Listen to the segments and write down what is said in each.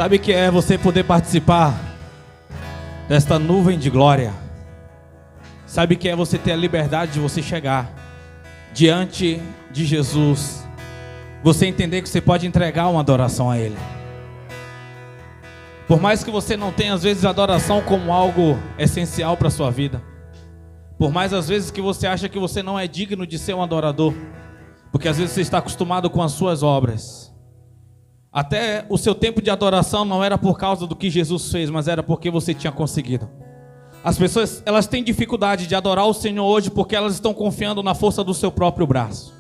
Sabe o que é você poder participar desta nuvem de glória? Sabe o que é você ter a liberdade de você chegar diante de Jesus? Você entender que você pode entregar uma adoração a Ele. Por mais que você não tenha às vezes a adoração como algo essencial para a sua vida. Por mais às vezes que você acha que você não é digno de ser um adorador. Porque às vezes você está acostumado com as suas obras. Até o seu tempo de adoração não era por causa do que Jesus fez, mas era porque você tinha conseguido. As pessoas, elas têm dificuldade de adorar o Senhor hoje porque elas estão confiando na força do seu próprio braço.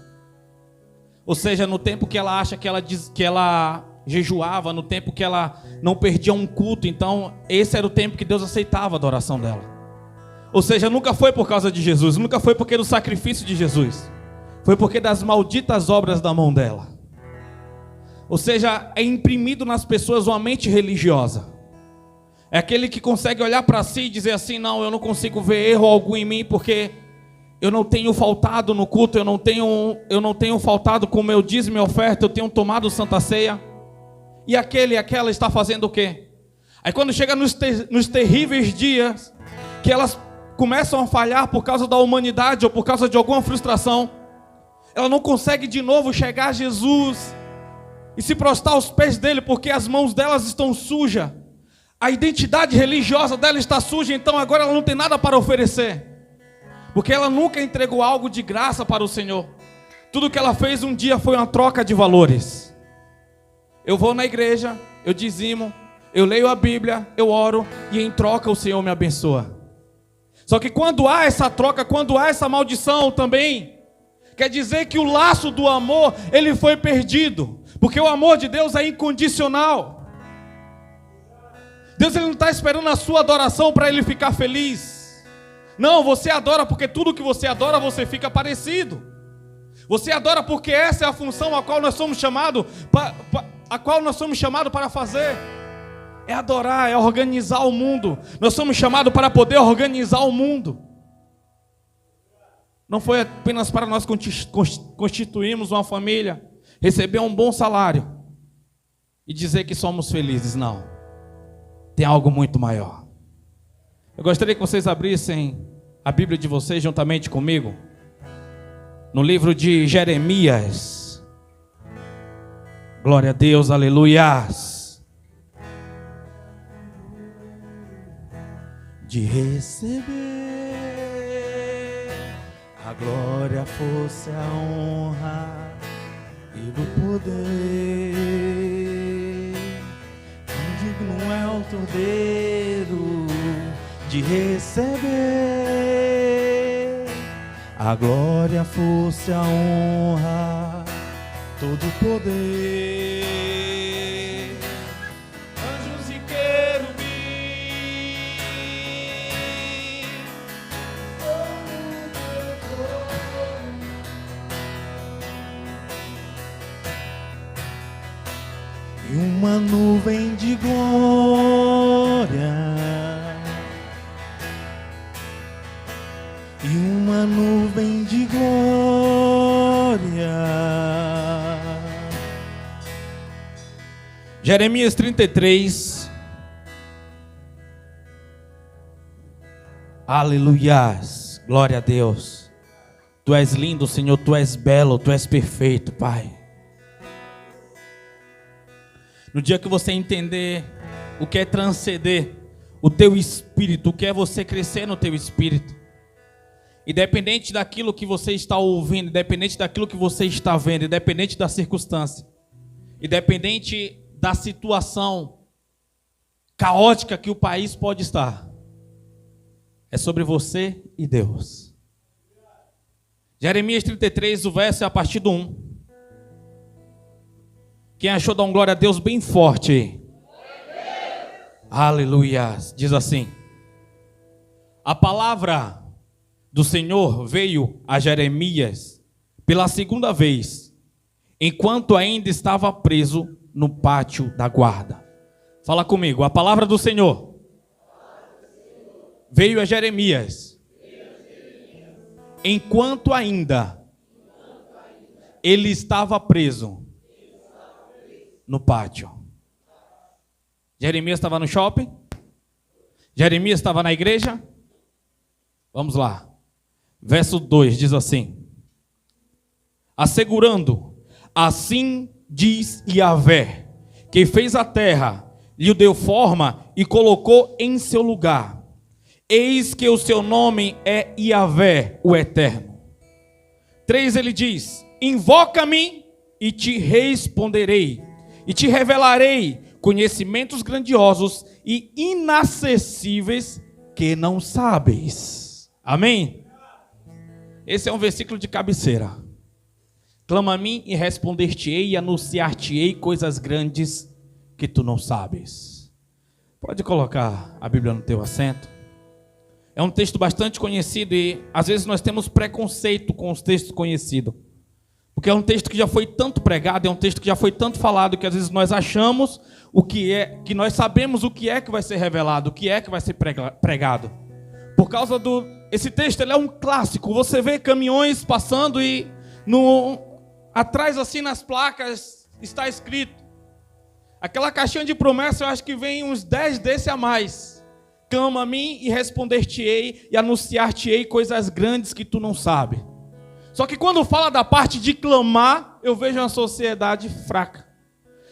Ou seja, no tempo que ela acha que ela jejuava, no tempo que ela não perdia um culto, então esse era o tempo que Deus aceitava a adoração dela. Ou seja, nunca foi por causa de Jesus, nunca foi porque do sacrifício de Jesus, foi porque das malditas obras da mão dela. Ou seja, é imprimido nas pessoas uma mente religiosa. É aquele que consegue olhar para si e dizer assim: não, eu não consigo ver erro algum em mim, porque eu não tenho faltado no culto, eu não tenho faltado com o meu dízimo e oferta, eu tenho tomado Santa Ceia. E aquela está fazendo o quê? Aí quando chega nos terríveis dias, que elas começam a falhar por causa da humanidade ou por causa de alguma frustração, ela não consegue de novo chegar a Jesus e se prostrar aos pés dele, porque as mãos delas estão sujas, a identidade religiosa dela está suja, então agora ela não tem nada para oferecer, porque ela nunca entregou algo de graça para o Senhor. Tudo que ela fez um dia foi uma troca de valores. Eu vou na igreja, eu dizimo, eu leio a Bíblia, eu oro, e em troca o Senhor me abençoa. Só que quando há essa troca, quando há essa maldição também, quer dizer que o laço do amor, ele foi perdido. Porque o amor de Deus é incondicional. Deus, ele não está esperando a sua adoração para ele ficar feliz. Não, você adora porque tudo que você adora, você fica parecido. Você adora porque essa é a função a qual nós somos chamados para fazer. É adorar, é organizar o mundo. Nós somos chamados para poder organizar o mundo. Não foi apenas para nós constituirmos uma família, receber um bom salário e dizer que somos felizes. Não. Tem algo muito maior. Eu gostaria que vocês abrissem a Bíblia de vocês juntamente comigo no livro de Jeremias. Glória a Deus, aleluias. De receber a glória, a força, a honra e do poder, indigno é o cordeiro de receber a glória, a força, a honra, todo o poder. Anjos e querubins, e uma nuvem de glória, e uma nuvem de glória. Jeremias 33. Aleluias, glória a Deus. Tu és lindo, Senhor, tu és belo, tu és perfeito, Pai. No dia que você entender o que é transcender o teu espírito, o que é você crescer no teu espírito, independente daquilo que você está ouvindo, independente daquilo que você está vendo, independente da circunstância, independente da situação caótica que o país pode estar, é sobre você e Deus. Jeremias 33, o verso é a partir do 1. Quem achou, dá um glória a Deus bem forte aí. Aleluia. Diz assim: a palavra do Senhor veio a Jeremias pela segunda vez, enquanto ainda estava preso no pátio da guarda. Fala comigo. A palavra do Senhor veio a Jeremias enquanto ainda ele estava preso no pátio. Jeremias estava no shopping? Jeremias estava na igreja? Vamos lá. Verso 2 diz assim: assegurando, assim diz Yahvé, que fez a terra, lhe deu forma e colocou em seu lugar. Eis que o seu nome é Yahvé, o Eterno. 3 ele diz: invoca-me e te responderei, e te revelarei conhecimentos grandiosos e inacessíveis que não sabes. Amém? Esse é um versículo de cabeceira. Clama a mim e responder-te-ei e anunciar-te-ei coisas grandes que tu não sabes. Pode colocar a Bíblia no teu assento. É um texto bastante conhecido e às vezes nós temos preconceito com os textos conhecidos. Porque é um texto que já foi tanto pregado, é um texto que já foi tanto falado, que às vezes nós achamos o que é, que nós sabemos o que é que vai ser revelado, o que é que vai ser pregado. Por causa do... Esse texto ele é um clássico. Você vê caminhões passando e atrás assim nas placas está escrito. Aquela caixinha de promessa, eu acho que vem uns 10 desse a mais. Clama a mim e responder-te-ei e anunciar-te-ei coisas grandes que tu não sabes. Só que quando fala da parte de clamar, eu vejo uma sociedade fraca.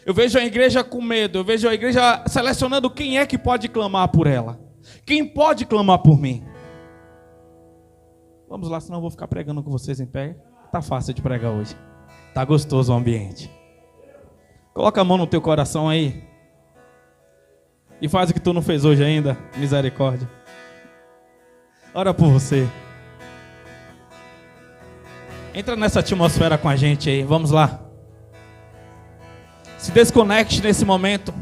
Eu vejo a igreja com medo. Eu vejo a igreja selecionando quem é que pode clamar por ela. Quem pode clamar por mim? Vamos lá, senão eu vou ficar pregando com vocês em pé. Tá fácil de pregar hoje. Tá gostoso o ambiente. Coloca a mão no teu coração aí. E faz o que tu não fez hoje ainda. Misericórdia. Ora por você. Entra nessa atmosfera com a gente aí, vamos lá. Se desconecte nesse momento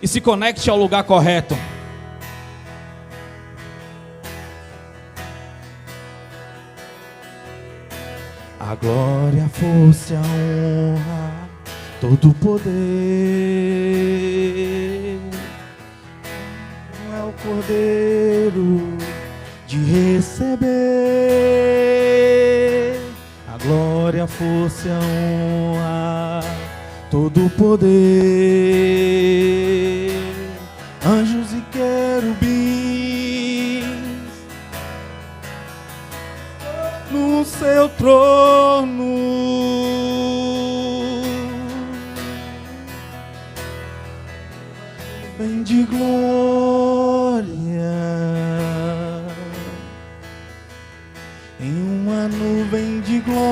e se conecte ao lugar correto. A glória, a força, a honra, todo o poder não é o Cordeiro de receber. A glória, a força, a honra, todo o poder, anjos e querubins no seu trono, vem de glória em uma nuvem de glória.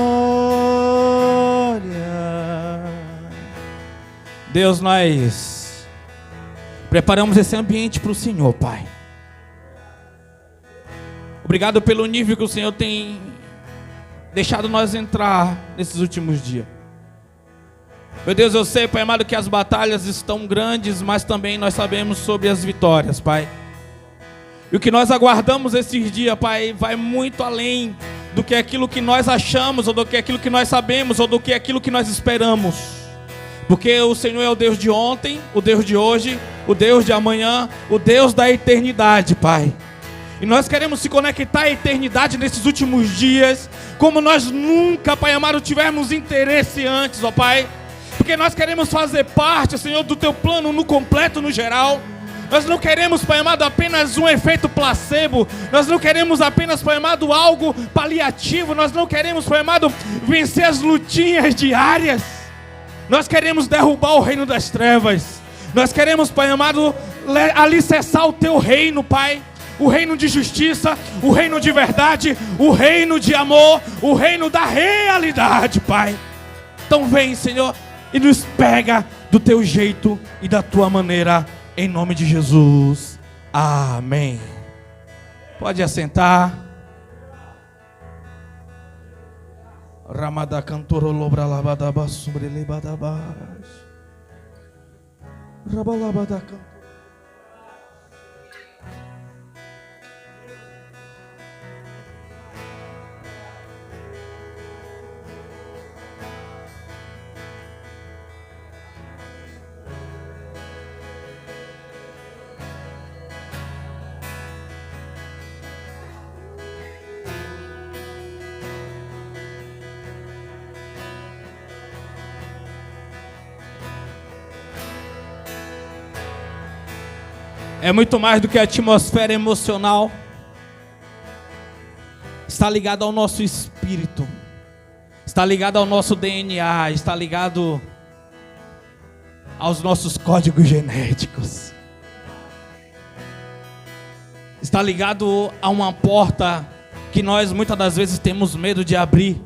Deus, nós preparamos esse ambiente para o Senhor, Pai. Obrigado pelo nível que o Senhor tem deixado nós entrar nesses últimos dias. Meu Deus, eu sei, Pai amado, que as batalhas estão grandes, mas também nós sabemos sobre as vitórias, Pai. E o que nós aguardamos esses dias, Pai, vai muito além do que aquilo que nós achamos, ou do que aquilo que nós sabemos, ou do que aquilo que nós esperamos. Porque o Senhor é o Deus de ontem, o Deus de hoje, o Deus de amanhã, o Deus da eternidade, Pai. E nós queremos se conectar à eternidade nesses últimos dias, como nós nunca, Pai amado, tivemos interesse antes, ó Pai. Porque nós queremos fazer parte, Senhor, do Teu plano no completo, no geral. Nós não queremos, Pai amado, apenas um efeito placebo. Nós não queremos apenas, Pai amado, algo paliativo. Nós não queremos, Pai amado, vencer as lutinhas diárias. Nós queremos derrubar o reino das trevas. Nós queremos, Pai amado, alicerçar o Teu reino, Pai. O reino de justiça, o reino de verdade, o reino de amor, o reino da realidade, Pai. Então vem, Senhor, e nos pega do Teu jeito e da Tua maneira, em nome de Jesus. Amém. Pode assentar. Ramada cantoro lobra labada basumbre lebada bas. Rabalabada canto. É muito mais do que a atmosfera emocional. Está ligado ao nosso espírito. Está ligado ao nosso DNA. Está ligado aos nossos códigos genéticos. Está ligado a uma porta que nós muitas das vezes temos medo de abrir.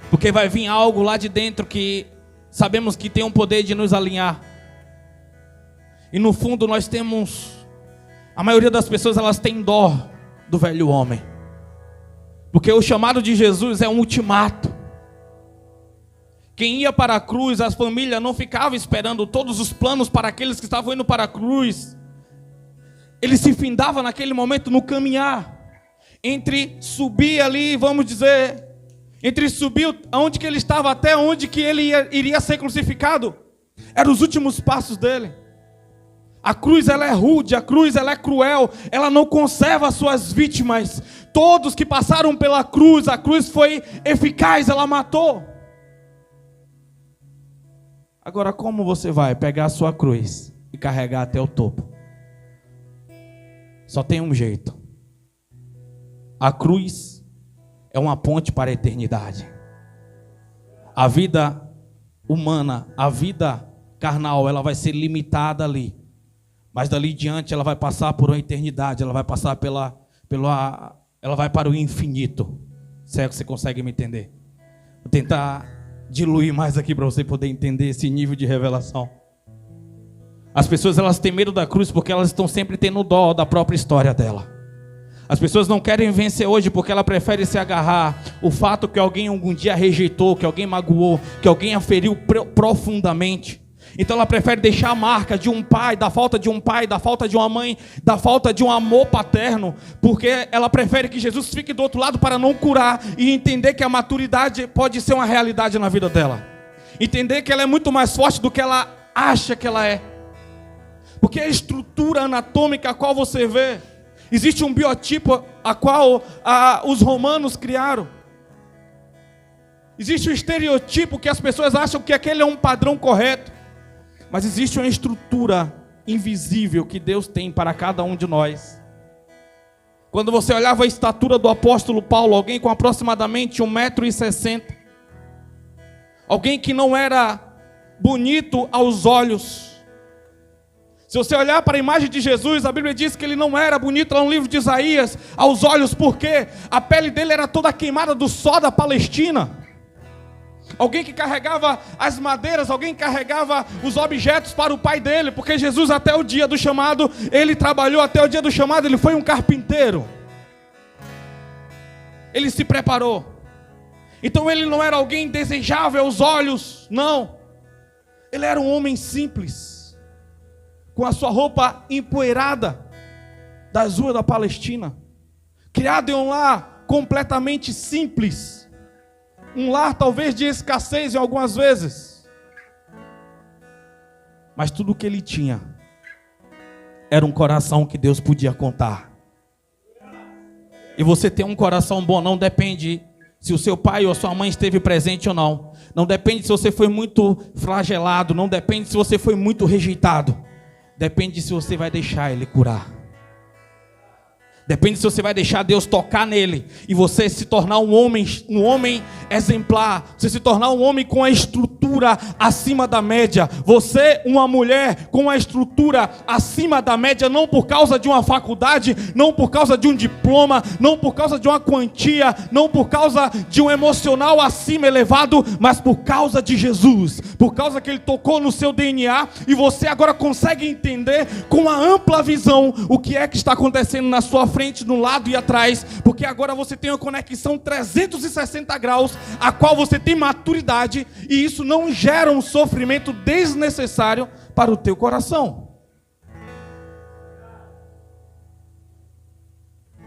Porque vai vir algo lá de dentro que sabemos que tem um poder de nos alinhar. E no fundo nós temos, a maioria das pessoas elas têm dó do velho homem. Porque o chamado de Jesus é um ultimato. Quem ia para a cruz, as famílias não ficavam esperando todos os planos para aqueles que estavam indo para a cruz. Ele se findava naquele momento no caminhar. Entre subir ali, vamos dizer, entre subir aonde que ele estava até onde que ele iria ser crucificado. Eram os últimos passos dele. A cruz ela é rude, a cruz ela é cruel, ela não conserva as suas vítimas. Todos que passaram pela cruz, a cruz foi eficaz, ela matou. Agora como você vai pegar a sua cruz e carregar até o topo? Só tem um jeito. A cruz é uma ponte para a eternidade. A vida humana, a vida carnal, ela vai ser limitada ali. Mas dali diante ela vai passar por uma eternidade, ela vai passar ela vai para o infinito. Se é que você consegue me entender. Vou tentar diluir mais aqui para você poder entender esse nível de revelação. As pessoas elas têm medo da cruz porque elas estão sempre tendo dó da própria história dela. As pessoas não querem vencer hoje porque ela prefere se agarrar o fato que alguém algum dia rejeitou, que alguém magoou, que alguém a feriu profundamente. Então ela prefere deixar a marca de um pai, da falta de um pai, da falta de uma mãe, da falta de um amor paterno, porque ela prefere que Jesus fique do outro lado para não curar e entender que a maturidade pode ser uma realidade na vida dela. Entender que ela é muito mais forte do que ela acha que ela é. Porque a estrutura anatômica a qual você vê, existe um biotipo a qual os romanos criaram. Existe um estereotipo que as pessoas acham que aquele é um padrão correto. Mas existe uma estrutura invisível que Deus tem para cada um de nós. Quando você olhava a estatura do apóstolo Paulo, alguém com aproximadamente 1,60 m, alguém que não era bonito aos olhos. Se você olhar para a imagem de Jesus, a Bíblia diz que ele não era bonito, lá no livro de Isaías, aos olhos, porque a pele dele era toda queimada do sol da Palestina. Alguém que carregava as madeiras, alguém que carregava os objetos para o pai dele, porque Jesus até o dia do chamado, ele trabalhou até o dia do chamado, ele foi um carpinteiro. Ele se preparou. Então ele não era alguém desejável aos olhos, não. Ele era um homem simples, com a sua roupa empoeirada das ruas da Palestina, criado em um lar completamente simples. Um lar talvez de escassez em algumas vezes. Mas tudo o que ele tinha era um coração que Deus podia contar. E você ter um coração bom não depende se o seu pai ou a sua mãe esteve presente ou não. Não depende se você foi muito flagelado. Não depende se você foi muito rejeitado. Depende se você vai deixar ele curar. Depende se você vai deixar Deus tocar nele e você se tornar um homem exemplar. Você se tornar um homem com a estrutura acima da média. Você, uma mulher com a estrutura acima da média, não por causa de uma faculdade, não por causa de um diploma, não por causa de uma quantia, não por causa de um emocional acima elevado, mas por causa de Jesus. Por causa que ele tocou no seu DNA e você agora consegue entender com uma ampla visão o que é que está acontecendo na sua frente, no lado e atrás, porque agora você tem uma conexão 360 graus, a qual você tem maturidade, e isso não gera um sofrimento desnecessário para o teu coração.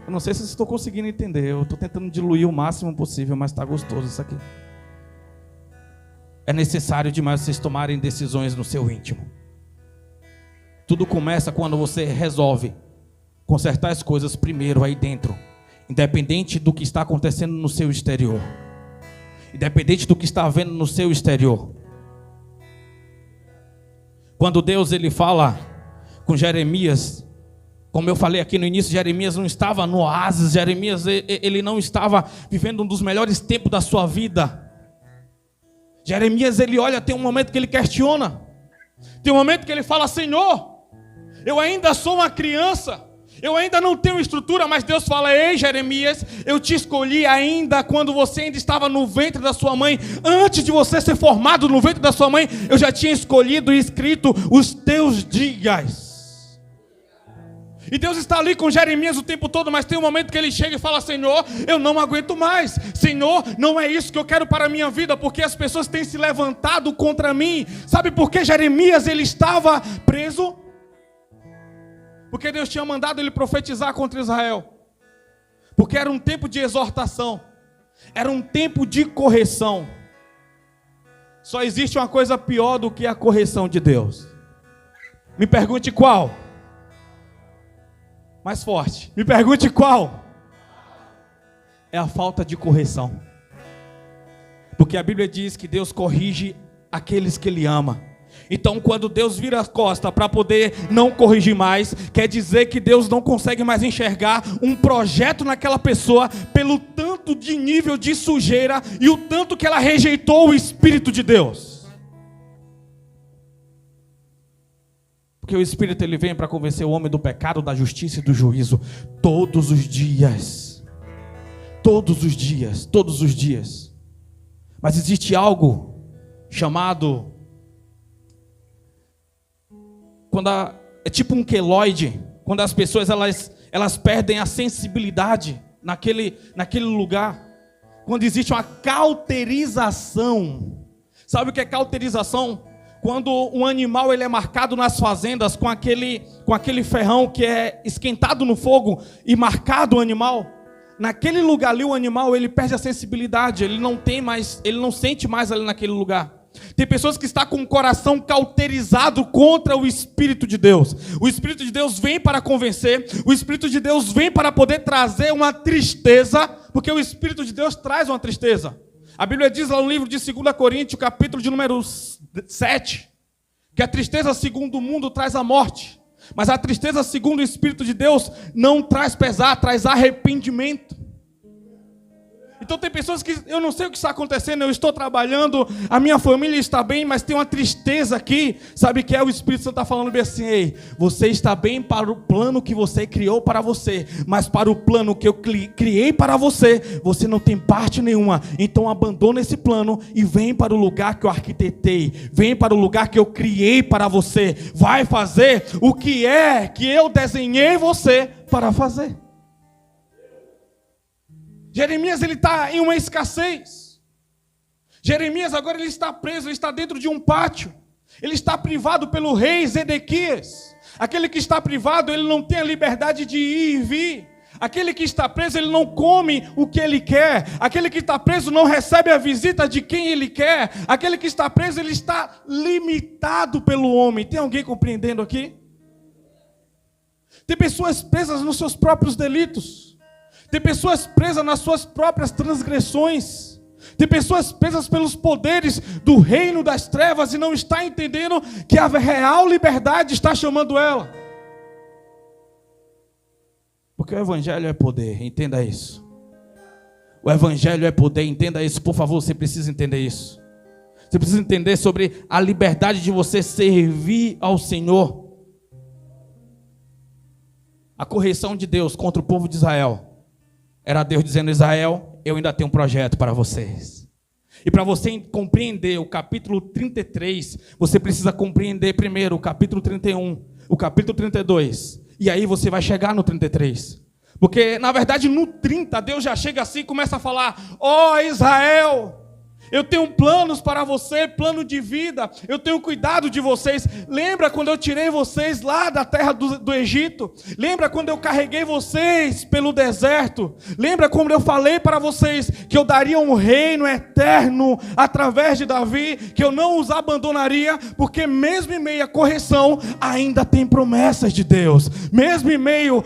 Eu não sei se estou conseguindo entender, eu estou tentando diluir o máximo possível, mas está gostoso isso aqui. É necessário demais vocês tomarem decisões no seu íntimo. Tudo começa quando você resolve consertar as coisas primeiro aí dentro, independente do que está acontecendo no seu exterior, independente do que está havendo no seu exterior. Quando Deus ele fala com Jeremias. Como eu falei aqui no início, Jeremias não estava no oásis, Jeremias ele não estava vivendo um dos melhores tempos da sua vida. Jeremias ele olha, tem um momento que ele questiona, tem um momento que ele fala: Senhor, eu ainda sou uma criança, eu ainda não tenho estrutura, mas Deus fala: ei Jeremias, eu te escolhi ainda quando você ainda estava no ventre da sua mãe, antes de você ser formado no ventre da sua mãe, eu já tinha escolhido e escrito os teus dias. E Deus está ali com Jeremias o tempo todo, mas tem um momento que ele chega e fala: Senhor, eu não aguento mais. Senhor, não é isso que eu quero para a minha vida, porque as pessoas têm se levantado contra mim. Sabe por que Jeremias ele estava preso? Porque Deus tinha mandado ele profetizar contra Israel. Porque era um tempo de exortação, era um tempo de correção. Só existe uma coisa pior do que a correção de Deus. Me pergunte qual? Mais forte. Me pergunte qual? É a falta de correção. Porque a Bíblia diz que Deus corrige aqueles que Ele ama. Então quando Deus vira as costas para poder não corrigir mais, quer dizer que Deus não consegue mais enxergar um projeto naquela pessoa pelo tanto de nível de sujeira e o tanto que ela rejeitou o Espírito de Deus. Porque o Espírito ele vem para convencer o homem do pecado, da justiça e do juízo. Todos os dias. Todos os dias. Todos os dias. Mas existe algo chamado... é tipo um queloide. Quando as pessoas elas perdem a sensibilidade naquele lugar. Quando existe uma cauterização. Sabe o que é cauterização? Quando um animal ele é marcado nas fazendas com aquele ferrão que é esquentado no fogo e marcado o animal, naquele lugar ali o animal ele perde a sensibilidade, ele não sente mais ali naquele lugar. Tem pessoas que estão com o coração cauterizado contra o Espírito de Deus. O Espírito de Deus vem para convencer, o Espírito de Deus vem para poder trazer uma tristeza, porque o Espírito de Deus traz uma tristeza. A Bíblia diz lá no livro de 2 Coríntios, capítulo de número 7, que a tristeza segundo o mundo traz a morte, mas a tristeza segundo o Espírito de Deus não traz pesar, traz arrependimento. Então tem pessoas que eu não sei o que está acontecendo, eu estou trabalhando, a minha família está bem, mas tem uma tristeza aqui, sabe que é o Espírito Santo está falando bem assim: ei, você está bem para o plano que você criou para você, mas para o plano que eu criei para você, você não tem parte nenhuma. Então abandona esse plano e vem para o lugar que eu arquitetei, vem para o lugar que eu criei para você, vai fazer o que é que eu desenhei você para fazer. Jeremias ele está em uma escassez. Jeremias agora ele está preso, ele está dentro de um pátio. Ele está privado pelo rei Zedequias. Aquele que está privado, ele não tem a liberdade de ir e vir. Aquele que está preso, ele não come o que ele quer. Aquele que está preso não recebe a visita de quem ele quer. Aquele que está preso, ele está limitado pelo homem. Tem alguém compreendendo aqui? Tem pessoas presas nos seus próprios delitos. Tem pessoas presas nas suas próprias transgressões. Tem pessoas presas pelos poderes do reino das trevas e não está entendendo que a real liberdade está chamando ela. Porque o Evangelho é poder, entenda isso. O Evangelho é poder, entenda isso. Por favor, você precisa entender isso. Você precisa entender sobre a liberdade de você servir ao Senhor. A correção de Deus contra o povo de Israel era Deus dizendo: Israel, eu ainda tenho um projeto para vocês. E para você compreender o capítulo 33, você precisa compreender primeiro o capítulo 31, o capítulo 32. E aí você vai chegar no 33. Porque, na verdade, no 30, Deus já chega assim e começa a falar: ó Israel, eu tenho planos para você, plano de vida, eu tenho cuidado de vocês. Lembra quando eu tirei vocês lá da terra do Egito? Lembra quando eu carreguei vocês pelo deserto? Lembra quando eu falei para vocês que eu daria um reino eterno através de Davi, que eu não os abandonaria? Porque mesmo em meio à correção, ainda tem promessas de Deus. Mesmo em meio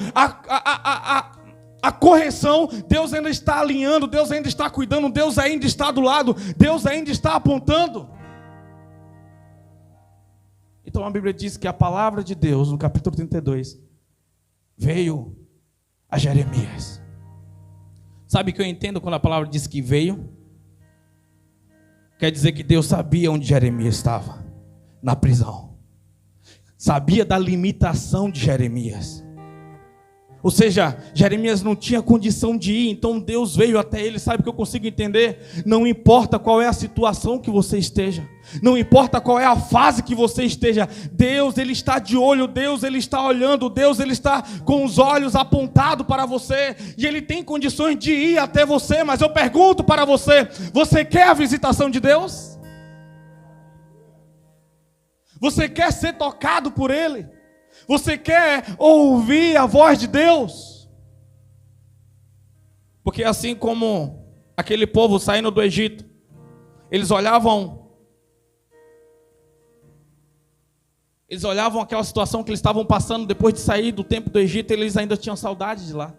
a correção, Deus ainda está alinhando, Deus ainda está cuidando, Deus ainda está do lado, Deus ainda está apontando. Então Então a Bíblia diz que a palavra de Deus, no capítulo 32, veio a Jeremias. Sabe o que eu entendo quando a palavra diz que veio? Quer dizer que Deus sabia onde Jeremias estava, na prisão. Sabia da limitação de Jeremias. Ou seja, Jeremias não tinha condição de ir, então Deus veio até ele. Sabe o que eu consigo entender? Não importa qual é a situação que você esteja, não importa qual é a fase que você esteja, Deus, Ele está de olho, Deus, Ele está olhando, Deus, Ele está com os olhos apontados para você, e Ele tem condições de ir até você. Mas eu pergunto para você, você quer a visitação de Deus? Você quer ser tocado por Ele? Você quer ouvir a voz de Deus? Porque assim como aquele povo saindo do Egito, eles olhavam aquela situação que eles estavam passando depois de sair do tempo do Egito, eles ainda tinham saudade de lá.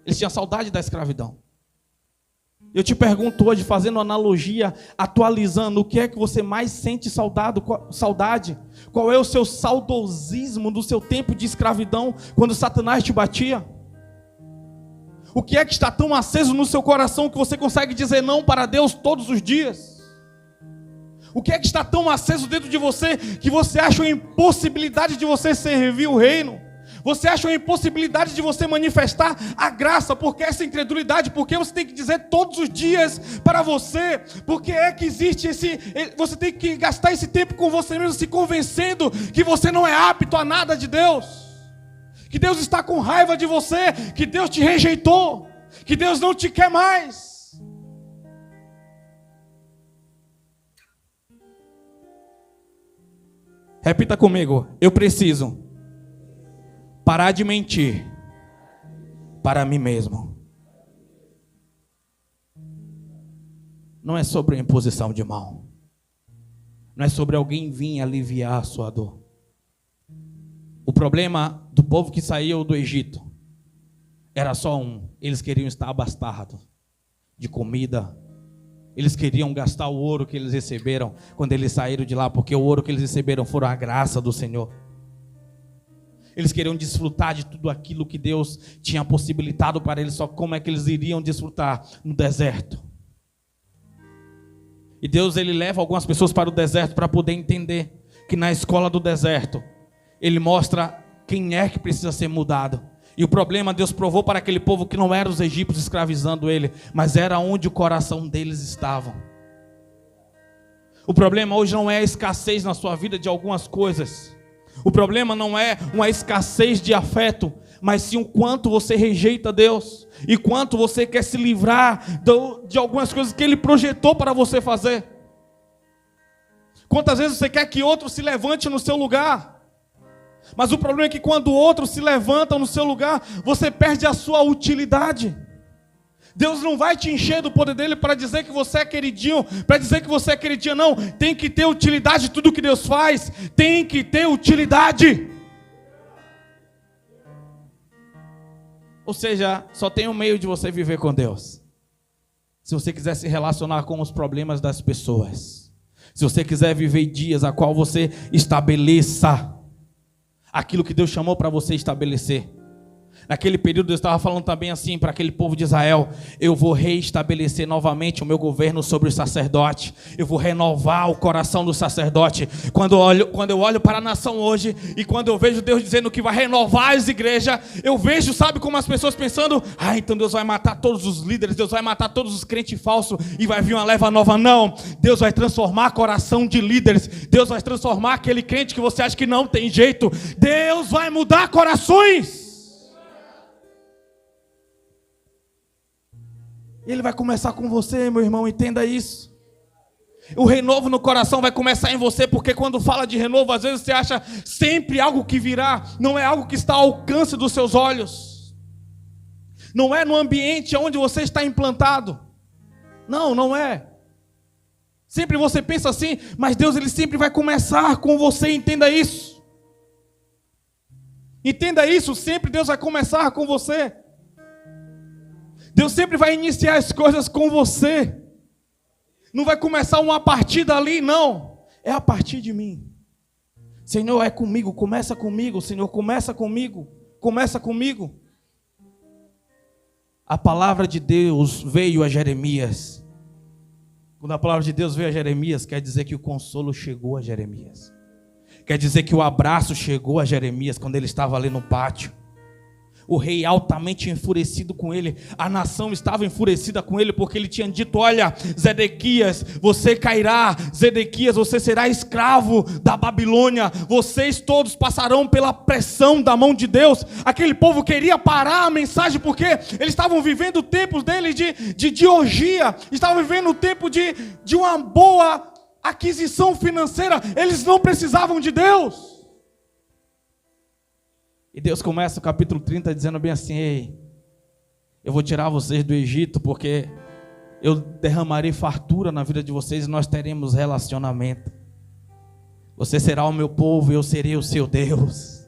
Eles tinham saudade da escravidão. Eu te pergunto hoje, fazendo analogia, atualizando, o que é que você mais sente saudade? Qual é o seu saudosismo do seu tempo de escravidão, quando Satanás te batia? O que é que está tão aceso no seu coração que você consegue dizer não para Deus todos os dias? O que é que está tão aceso dentro de você que você acha a impossibilidade de você servir o reino? Você acha a impossibilidade de você manifestar a graça? Porque essa incredulidade, porque você tem que dizer todos os dias para você, porque é que existe você tem que gastar esse tempo com você mesmo, se convencendo que você não é apto a nada de Deus, que Deus está com raiva de você, que Deus te rejeitou, que Deus não te quer mais. Repita comigo: eu preciso parar de mentir para mim mesmo. Não é sobre a imposição de mão. Não é sobre alguém vir aliviar a sua dor. O problema do povo que saiu do Egito era só um: eles queriam estar abastados de comida. Eles queriam gastar o ouro que eles receberam quando eles saíram de lá, porque o ouro que eles receberam foram a graça do Senhor. Eles queriam desfrutar de tudo aquilo que Deus tinha possibilitado para eles. Só como é que eles iriam desfrutar? No deserto. E Deus, Ele leva algumas pessoas para o deserto para poder entender que na escola do deserto Ele mostra quem é que precisa ser mudado. E o problema, Deus provou para aquele povo que não eram os egípcios escravizando ele, mas era onde o coração deles estava. O problema hoje não é a escassez na sua vida de algumas coisas. O problema não é uma escassez de afeto, mas sim o quanto você rejeita Deus e quanto você quer se livrar de algumas coisas que Ele projetou para você fazer. Quantas vezes você quer que outro se levante no seu lugar, mas o problema é que quando outros se levantam no seu lugar, você perde a sua utilidade. Deus não vai te encher do poder dele para dizer que você é queridinho, para dizer que você é queridinha, não. Tem que ter utilidade, tudo que Deus faz tem que ter utilidade. Ou seja, só tem um meio de você viver com Deus: se você quiser se relacionar com os problemas das pessoas, se você quiser viver dias a qual você estabeleça aquilo que Deus chamou para você estabelecer. Naquele período Deus estava falando também assim para aquele povo de Israel: eu vou reestabelecer novamente o meu governo sobre o sacerdote. Eu vou renovar o coração do sacerdote. Quando eu olho para a nação hoje, e quando eu vejo Deus dizendo que vai renovar as igrejas, eu vejo, sabe, como as pessoas pensando: então Deus vai matar todos os líderes, Deus vai matar todos os crentes falsos e vai vir uma leva nova. Não, Deus vai transformar coração de líderes. Deus vai transformar aquele crente que você acha que não tem jeito. Deus vai mudar corações. Ele vai começar com você, meu irmão, entenda isso. O renovo no coração vai começar em você, porque quando fala de renovo, às vezes você acha sempre algo que virá, não é algo que está ao alcance dos seus olhos. Não é no ambiente onde você está implantado. Não é. Sempre você pensa assim, mas Deus, Ele sempre vai começar com você, entenda isso. Entenda isso, sempre Deus vai começar com você. Deus sempre vai iniciar as coisas com você. Não vai começar uma partida ali, não. É a partir de mim. Senhor, é comigo, começa comigo, Senhor, começa comigo, começa comigo. A palavra de Deus veio a Jeremias. Quando a palavra de Deus veio a Jeremias, quer dizer que o consolo chegou a Jeremias. Quer dizer que o abraço chegou a Jeremias quando ele estava ali no pátio. O rei altamente enfurecido com ele, a nação estava enfurecida com ele, porque ele tinha dito: olha, Zedequias, você cairá, Zedequias, você será escravo da Babilônia, vocês todos passarão pela pressão da mão de Deus. Aquele povo queria parar a mensagem, porque eles estavam vivendo o tempo deles de orgia, estavam vivendo o tempo de uma boa aquisição financeira, eles não precisavam de Deus. E Deus começa o capítulo 30 dizendo bem assim: ei, eu vou tirar vocês do Egito, porque eu derramarei fartura na vida de vocês e nós teremos relacionamento. Você será o meu povo e eu serei o seu Deus.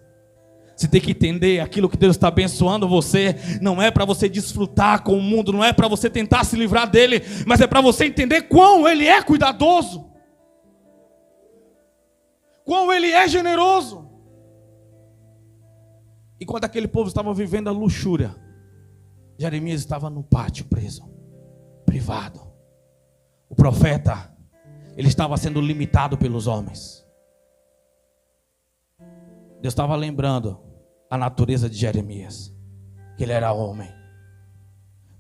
Você tem que entender, aquilo que Deus está abençoando você, não é para você desfrutar com o mundo, não é para você tentar se livrar dele, mas é para você entender quão ele é cuidadoso, quão ele é generoso. E quando aquele povo estava vivendo a luxúria, Jeremias estava no pátio preso, privado. O profeta, ele estava sendo limitado pelos homens. Deus estava lembrando a natureza de Jeremias, que ele era homem.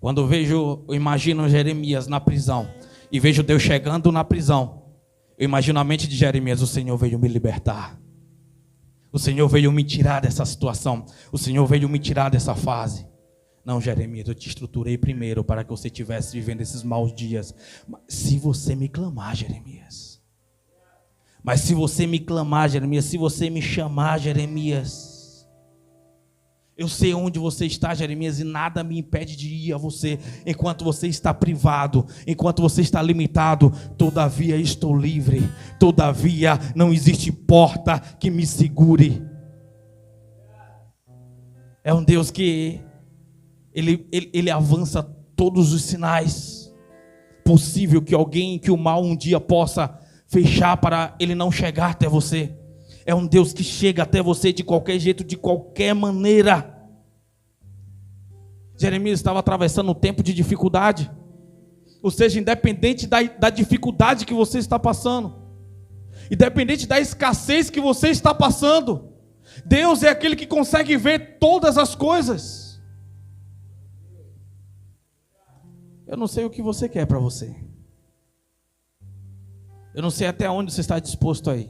Quando eu imagino Jeremias na prisão, e vejo Deus chegando na prisão, eu imagino a mente de Jeremias: o Senhor veio me libertar. O Senhor veio me tirar dessa situação. O Senhor veio me tirar dessa fase. Não, Jeremias, eu te estruturei primeiro para que você estivesse vivendo esses maus dias. Mas se você me clamar, Jeremias. Mas se você me clamar, Jeremias. Se você me chamar, Jeremias. Eu sei onde você está, Jeremias, e nada me impede de ir a você. Enquanto você está privado, enquanto você está limitado, todavia estou livre. Todavia não existe porta que me segure. É um Deus que ele avança todos os sinais possível que alguém, que o mal um dia possa fechar para ele não chegar até você. É um Deus que chega até você de qualquer jeito, de qualquer maneira. Jeremias estava atravessando um tempo de dificuldade. Ou seja, independente da dificuldade que você está passando, independente da escassez que você está passando, Deus é aquele que consegue ver todas as coisas. Eu não sei o que você quer para você. Eu não sei até onde você está disposto a ir.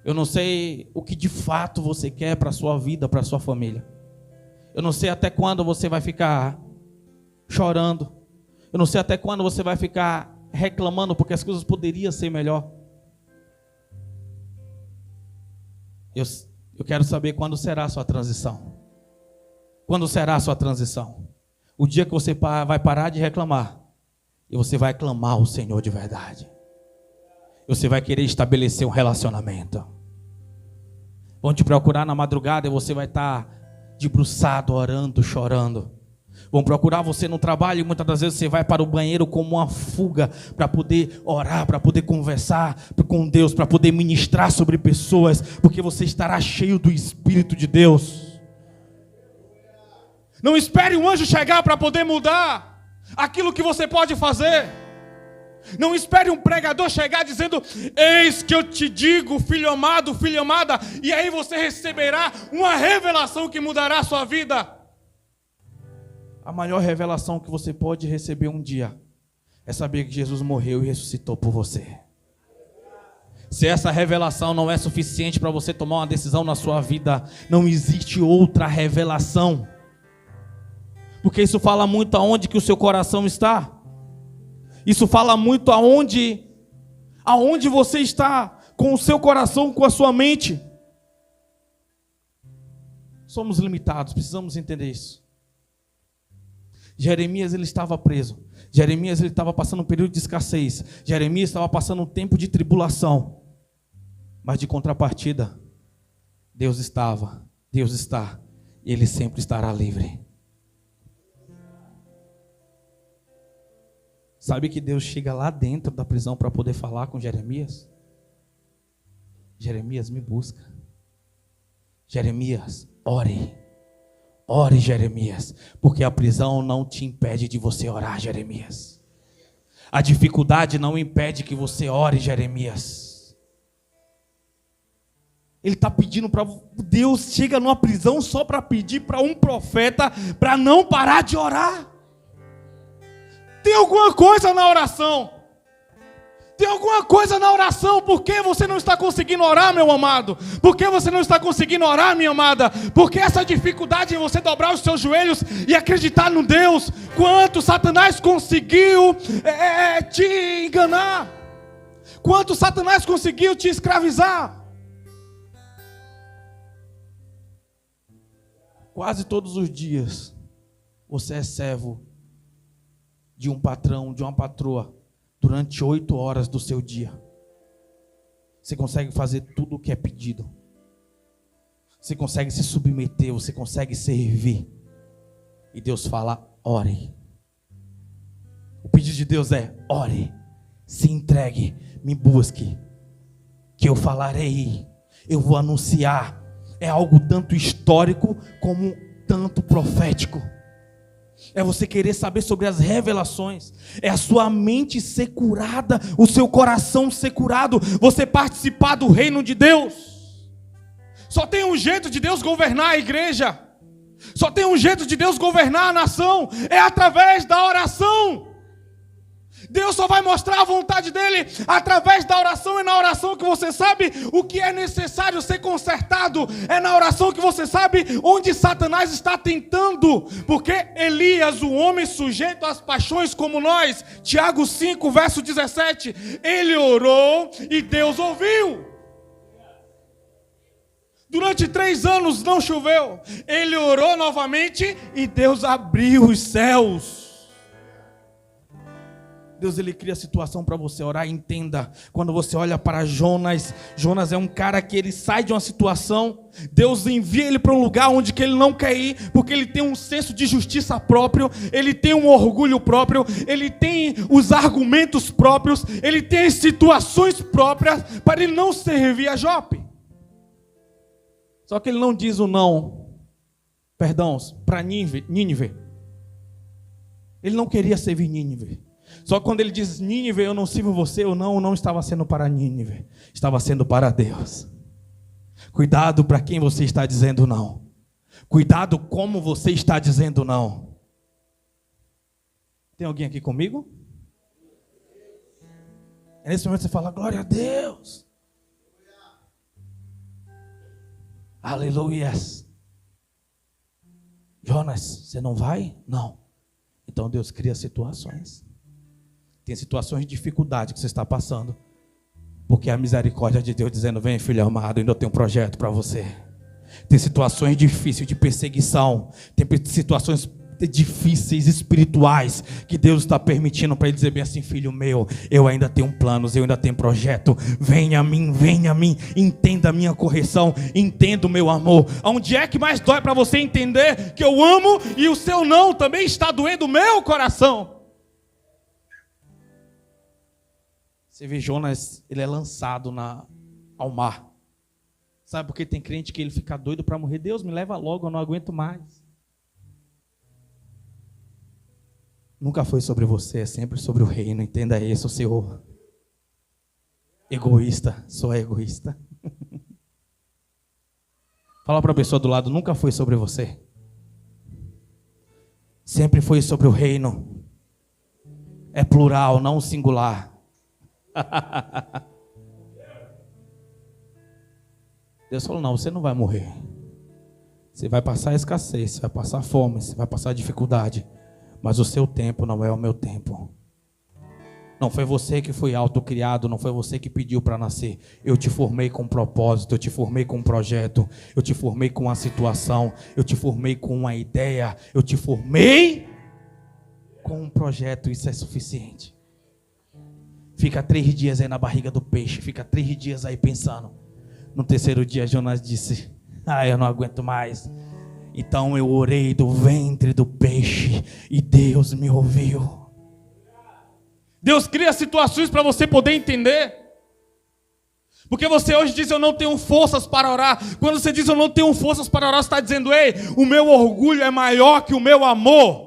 Eu não sei o que de fato você quer para a sua vida, para a sua família. Eu não sei até quando você vai ficar chorando. Eu não sei até quando você vai ficar reclamando porque as coisas poderiam ser melhor. Eu quero saber quando será a sua transição. Quando será a sua transição? O dia que você vai parar de reclamar e você vai clamar ao Senhor de verdade. Você vai querer estabelecer um relacionamento. Vão te procurar na madrugada e você vai estar debruçado, orando, chorando. Vão procurar você no trabalho e muitas das vezes você vai para o banheiro como uma fuga para poder orar, para poder conversar com Deus, para poder ministrar sobre pessoas, porque você estará cheio do Espírito de Deus. Não espere um anjo chegar para poder mudar aquilo que você pode fazer. Não espere um pregador chegar dizendo: eis que eu te digo, filho amado, filha amada, e aí você receberá uma revelação que mudará a sua vida. A maior revelação que você pode receber um dia é saber que Jesus morreu e ressuscitou por você. Se essa revelação não é suficiente para você tomar uma decisão na sua vida, não existe outra revelação. Porque isso fala muito aonde que o seu coração está. Isso fala muito aonde você está com o seu coração, com a sua mente. Somos limitados, precisamos entender isso. Jeremias, ele estava preso. Jeremias, ele estava passando um período de escassez. Jeremias estava passando um tempo de tribulação. Mas de contrapartida, Deus está, e ele sempre estará livre. Sabe que Deus chega lá dentro da prisão para poder falar com Jeremias? Jeremias, me busca. Jeremias, ore. Ore, Jeremias, porque a prisão não te impede de você orar, Jeremias. A dificuldade não impede que você ore, Jeremias. Ele está pedindo para Deus, chega numa prisão só para pedir para um profeta para não parar de orar. Tem alguma coisa na oração? Tem alguma coisa na oração? Por que você não está conseguindo orar, meu amado? Por que você não está conseguindo orar, minha amada? Porque essa dificuldade em você dobrar os seus joelhos e acreditar no Deus. Quanto Satanás conseguiu te enganar? Quanto Satanás conseguiu te escravizar? Quase todos os dias você é servo de um patrão, de uma patroa, durante 8 horas do seu dia. Você consegue fazer tudo o que é pedido. Você consegue se submeter, você consegue servir. E Deus fala, ore. O pedido de Deus é, ore, se entregue, me busque, que eu falarei, eu vou anunciar. É algo tanto histórico como tanto profético. É você querer saber sobre as revelações. É a sua mente ser curada, o seu coração ser curado, você participar do reino de Deus. Só tem um jeito de Deus governar a igreja. Só tem um jeito de Deus governar a nação. É através da oração. Deus só vai mostrar a vontade dele através da oração. É na oração que você sabe o que é necessário ser consertado. É na oração que você sabe onde Satanás está tentando. Porque Elias, o homem sujeito às paixões como nós, Tiago 5, verso 17, ele orou e Deus ouviu. Durante 3 anos não choveu. Ele orou novamente e Deus abriu os céus. Deus, ele cria situação para você orar. Entenda, quando você olha para Jonas, Jonas é um cara que ele sai de uma situação, Deus envia ele para um lugar onde que ele não quer ir, porque ele tem um senso de justiça próprio, ele tem um orgulho próprio, ele tem os argumentos próprios, ele tem as situações próprias para ele não servir a Jope. Só que ele não diz o não, para Nínive. Ele não queria servir Nínive. Só que quando ele diz Nínive, eu não sirvo você, eu não estava sendo para Nínive, estava sendo para Deus. Cuidado para quem você está dizendo não. Cuidado como você está dizendo não. Tem alguém aqui comigo? É nesse momento que você fala, glória a Deus. Aleluia. Jonas, você não vai? Não. Então Deus cria situações. Tem situações de dificuldade que você está passando, porque a misericórdia de Deus dizendo, vem filho amado, ainda tenho um projeto para você. Tem situações difíceis de perseguição, tem situações difíceis espirituais que Deus está permitindo para ele dizer bem assim, filho meu, eu ainda tenho planos, eu ainda tenho projeto, venha a mim, entenda a minha correção, entenda o meu amor. Onde é que mais dói para você entender que eu amo e o seu não também está doendo o meu coração? Você vê Jonas, ele é lançado ao mar. Sabe por que tem crente que ele fica doido para morrer? Deus, me leva logo, eu não aguento mais. Nunca foi sobre você, é sempre sobre o reino. Entenda isso, Senhor. Egoísta, sou egoísta. Fala para a pessoa do lado, nunca foi sobre você. Sempre foi sobre o reino. É plural, não singular. Deus falou, não, você não vai morrer. Você vai passar escassez, você vai passar fome, você vai passar dificuldade, mas o seu tempo não é o meu tempo. Não foi você que foi autocriado, não foi você que pediu para nascer. Eu te formei com um propósito, eu te formei com um projeto, eu te formei com uma situação, eu te formei com uma ideia, eu te formei com um projeto, isso é suficiente. Fica 3 dias aí na barriga do peixe, fica 3 dias aí pensando. No 3º dia Jonas disse, eu não aguento mais. Então eu orei do ventre do peixe e Deus me ouviu. Deus cria situações para você poder entender. Porque você hoje diz, eu não tenho forças para orar. Quando você diz, eu não tenho forças para orar, você está dizendo, ei, o meu orgulho é maior que o meu amor.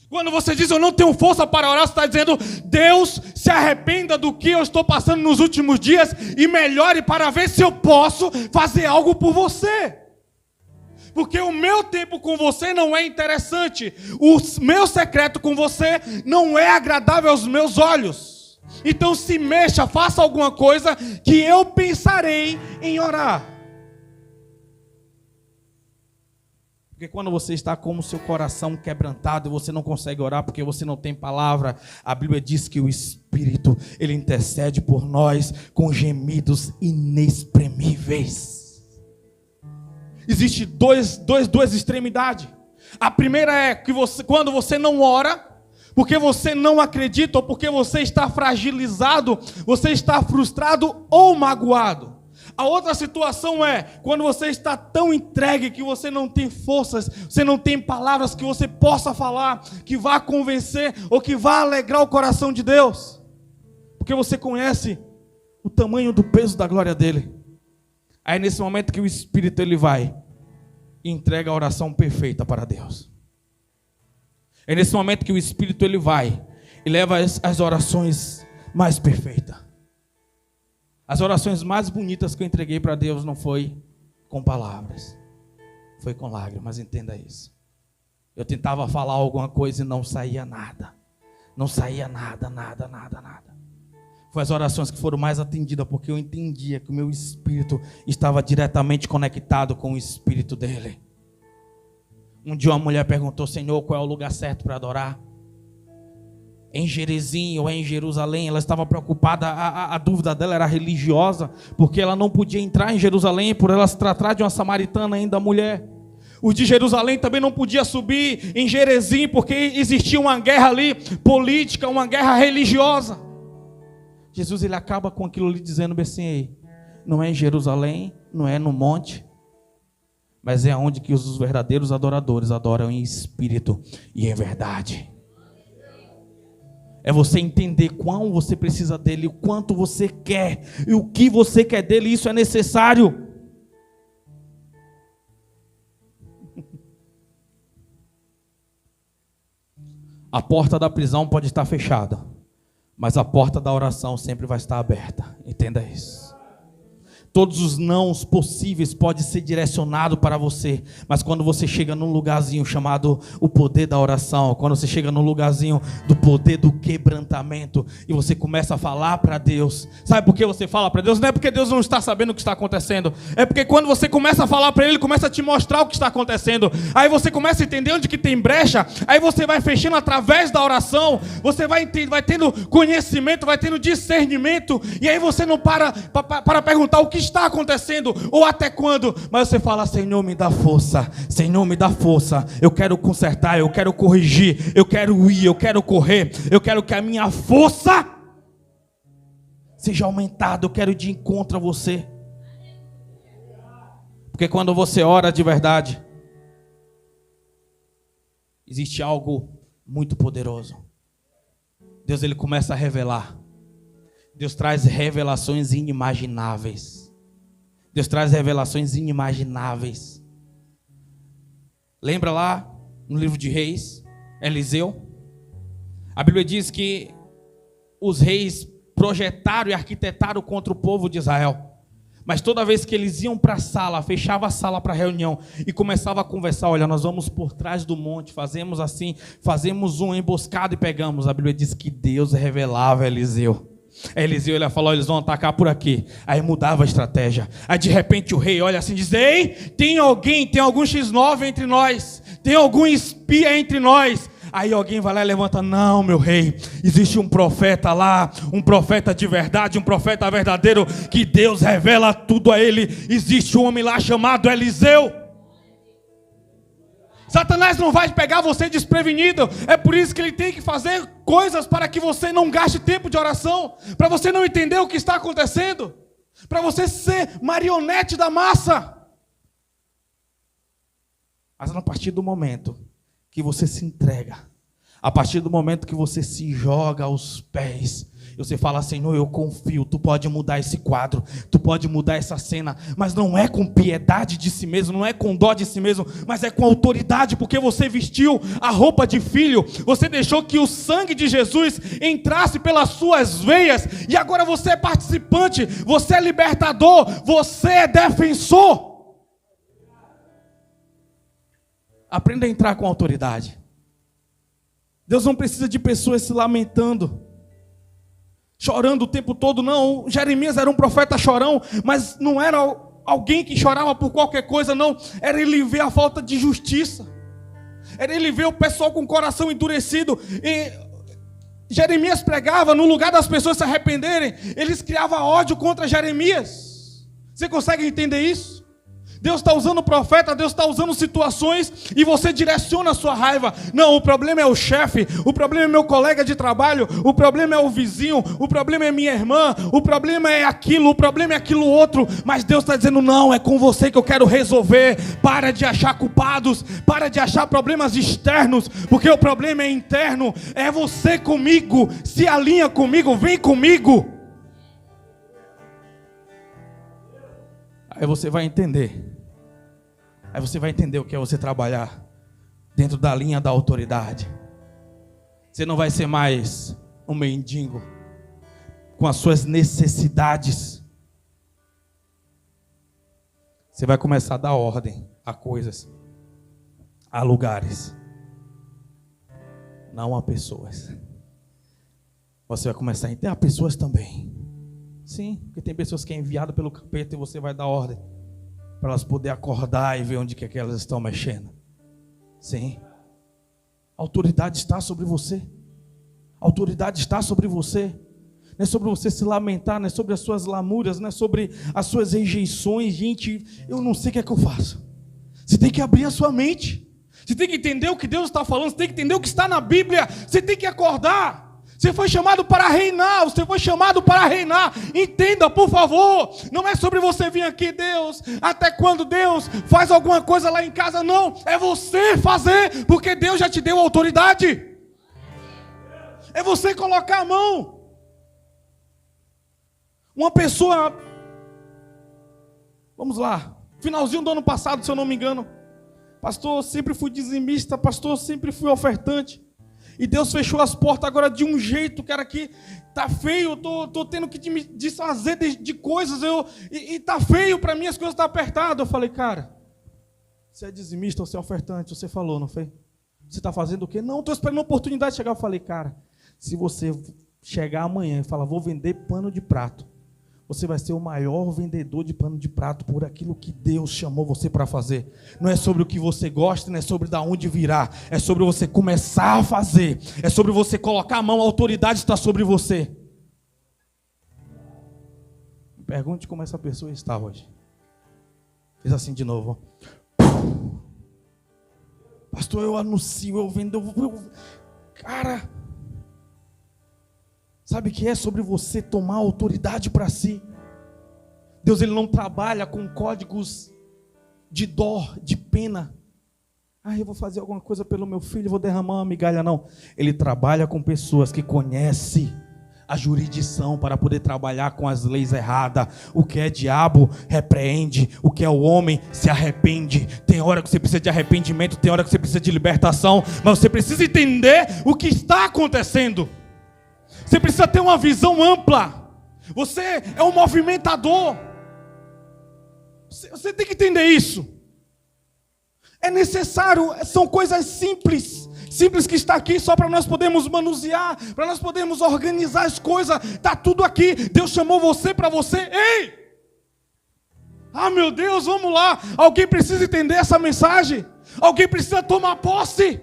Quando você diz, eu não tenho força para orar, você está dizendo, Deus, se arrependa do que eu estou passando nos últimos dias e melhore para ver se eu posso fazer algo por você. Porque o meu tempo com você não é interessante. O meu secreto com você não é agradável aos meus olhos. Então se mexa, faça alguma coisa que eu pensarei em orar. Porque quando você está com o seu coração quebrantado e você não consegue orar porque você não tem palavra, a Bíblia diz que o Espírito, ele intercede por nós com gemidos inexprimíveis. Existe duas extremidades. A primeira é que quando você não ora, porque você não acredita, ou porque você está fragilizado, você está frustrado ou magoado. A outra situação é quando você está tão entregue que você não tem forças, você não tem palavras que você possa falar, que vá convencer ou que vá alegrar o coração de Deus. Porque você conhece o tamanho do peso da glória dele. Aí nesse momento que o Espírito ele vai e entrega a oração perfeita para Deus. É nesse momento que o Espírito ele vai e leva as orações mais perfeitas. As orações mais bonitas que eu entreguei para Deus não foi com palavras, foi com lágrimas, entenda isso. Eu tentava falar alguma coisa e não saía nada. Não saía nada. Foi as orações que foram mais atendidas, porque eu entendia que o meu espírito estava diretamente conectado com o Espírito dele. Um dia uma mulher perguntou, Senhor, qual é o lugar certo para adorar? Em Gerezim ou em Jerusalém? Ela estava preocupada, a dúvida dela era religiosa, porque ela não podia entrar em Jerusalém por ela se tratar de uma samaritana ainda mulher. Os de Jerusalém também não podia subir em Gerezim, porque existia uma guerra ali, política, uma guerra religiosa. Jesus ele acaba com aquilo ali dizendo assim, não é em Jerusalém, não é no monte, mas é onde que os verdadeiros adoradores adoram em espírito e em verdade. É você entender quão você precisa dele, o quanto você quer e o que você quer dele, isso é necessário. A porta da prisão pode estar fechada, mas a porta da oração sempre vai estar aberta, entenda isso. Todos os nãos possíveis podem ser direcionados para você, mas quando você chega num lugarzinho chamado o poder da oração, quando você chega num lugarzinho do poder do quebrantamento, e você começa a falar para Deus, sabe por que você fala para Deus? Não é porque Deus não está sabendo o que está acontecendo, é porque quando você começa a falar para Ele, Ele começa a te mostrar o que está acontecendo, aí você começa a entender onde que tem brecha, aí você vai fechando através da oração, você vai tendo conhecimento, vai tendo discernimento, e aí você não para perguntar o que está acontecendo ou até quando, mas você fala, Senhor me dá força, Senhor me dá força, eu quero consertar, eu quero corrigir, eu quero ir, eu quero correr, eu quero que a minha força seja aumentada, eu quero ir de encontro a você. Porque quando você ora de verdade, existe algo muito poderoso. Deus ele começa a revelar. Deus traz revelações inimagináveis. Deus traz revelações inimagináveis. Lembra lá no livro de Reis, Eliseu? A Bíblia diz que os reis projetaram e arquitetaram contra o povo de Israel. Mas toda vez que eles iam para a sala, fechava a sala para reunião e começava a conversar, olha, nós vamos por trás do monte, fazemos assim, fazemos uma emboscada e pegamos. A Bíblia diz que Deus revelava a Eliseu. Eliseu ele falou, eles vão atacar por aqui. Aí mudava a estratégia. Aí de repente o rei olha assim e diz, ei, tem algum X9 entre nós? Tem algum espia entre nós? Aí alguém vai lá e levanta, não meu rei, existe um profeta lá, um profeta de verdade, um profeta verdadeiro, que Deus revela tudo a ele. Existe um homem lá chamado Eliseu. Satanás não vai pegar você desprevenido. É por isso que ele tem que fazer coisas para que você não gaste tempo de oração, para você não entender o que está acontecendo, para você ser marionete da massa. Mas a partir do momento que você se entrega, A partir do momento que você se joga aos pés, você fala: Senhor, eu confio, tu pode mudar esse quadro, tu pode mudar essa cena, mas não é com piedade de si mesmo, não é com dó de si mesmo, mas é com autoridade, porque você vestiu a roupa de filho, você deixou que o sangue de Jesus entrasse pelas suas veias, e agora você é participante, você é libertador, você é defensor. Aprenda a entrar com autoridade. Deus não precisa de pessoas se lamentando, chorando o tempo todo, não. Jeremias era um profeta chorão, mas não era alguém que chorava por qualquer coisa, não. Era ele ver a falta de justiça, era ele ver o pessoal com o coração endurecido. E Jeremias pregava, no lugar das pessoas se arrependerem, eles criavam ódio contra Jeremias. Você consegue entender isso? Deus está usando o profeta, Deus está usando situações e você direciona a sua raiva. Não, o problema é o chefe, o problema é meu colega de trabalho, o problema é o vizinho, o problema é minha irmã, o problema é aquilo, o problema é aquilo outro. Mas Deus está dizendo: não, é com você que eu quero resolver. Para de achar culpados, para de achar problemas externos, porque o problema é interno. É você comigo, se alinha comigo, vem comigo. Aí você vai entender. Aí você vai entender o que é você trabalhar dentro da linha da autoridade. Você não vai ser mais um mendigo com as suas necessidades. Você vai começar a dar ordem a coisas, a lugares, não a pessoas. Você vai começar a entender a pessoas também. Sim, porque tem pessoas que é enviada pelo capeta e você vai dar ordem para elas poderem acordar e ver onde que é que elas estão mexendo. Sim. A autoridade está sobre você. A autoridade está sobre você. Não é sobre você se lamentar, não é sobre as suas lamúrias, não é sobre as suas rejeições. Gente, eu não sei o que é que eu faço. Você tem que abrir a sua mente. Você tem que entender o que Deus está falando. Você tem que entender o que está na Bíblia. Você tem que acordar. Você foi chamado para reinar, você foi chamado para reinar. Entenda, por favor, não é sobre você vir aqui: Deus, até quando Deus faz alguma coisa lá em casa? Não, é você fazer, porque Deus já te deu autoridade. É você colocar a mão. Uma pessoa, vamos lá, finalzinho do ano passado, se eu não me engano, pastor, sempre fui dizimista, pastor, sempre fui ofertante. E Deus fechou as portas agora de um jeito, cara, que tá feio. Eu tô tendo que me desfazer de coisas. E tá feio para mim, as coisas estão apertadas. Eu falei: cara, você é dizimista, você é ofertante. Você falou, não foi? Você está fazendo o quê? Não, estou esperando a oportunidade de chegar. Eu falei: cara, se você chegar amanhã e falar: vou vender pano de prato, você vai ser o maior vendedor de pano de prato por aquilo que Deus chamou você para fazer. Não é sobre o que você gosta, não é sobre de onde virá. É sobre você começar a fazer. É sobre você colocar a mão, a autoridade está sobre você. Me pergunte como essa pessoa está hoje. Fez assim de novo. Pastor, eu anuncio, eu vendo. Cara, sabe o que é sobre você tomar autoridade para si? Deus, ele não trabalha com códigos de dó, de pena. Eu vou fazer alguma coisa pelo meu filho, vou derramar uma migalha. Não, ele trabalha com pessoas que conhecem a jurisdição para poder trabalhar com as leis erradas. O que é diabo, repreende. O que é o homem, se arrepende. Tem hora que você precisa de arrependimento, tem hora que você precisa de libertação, mas você precisa entender o que está acontecendo. Você precisa ter uma visão ampla. Você é um movimentador. Você tem que entender isso. É necessário, são coisas simples. Simples que está aqui só para nós podermos manusear, para nós podermos organizar as coisas. Está tudo aqui. Deus chamou você para você. Ei! Meu Deus, vamos lá. Alguém precisa entender essa mensagem. Alguém precisa tomar posse.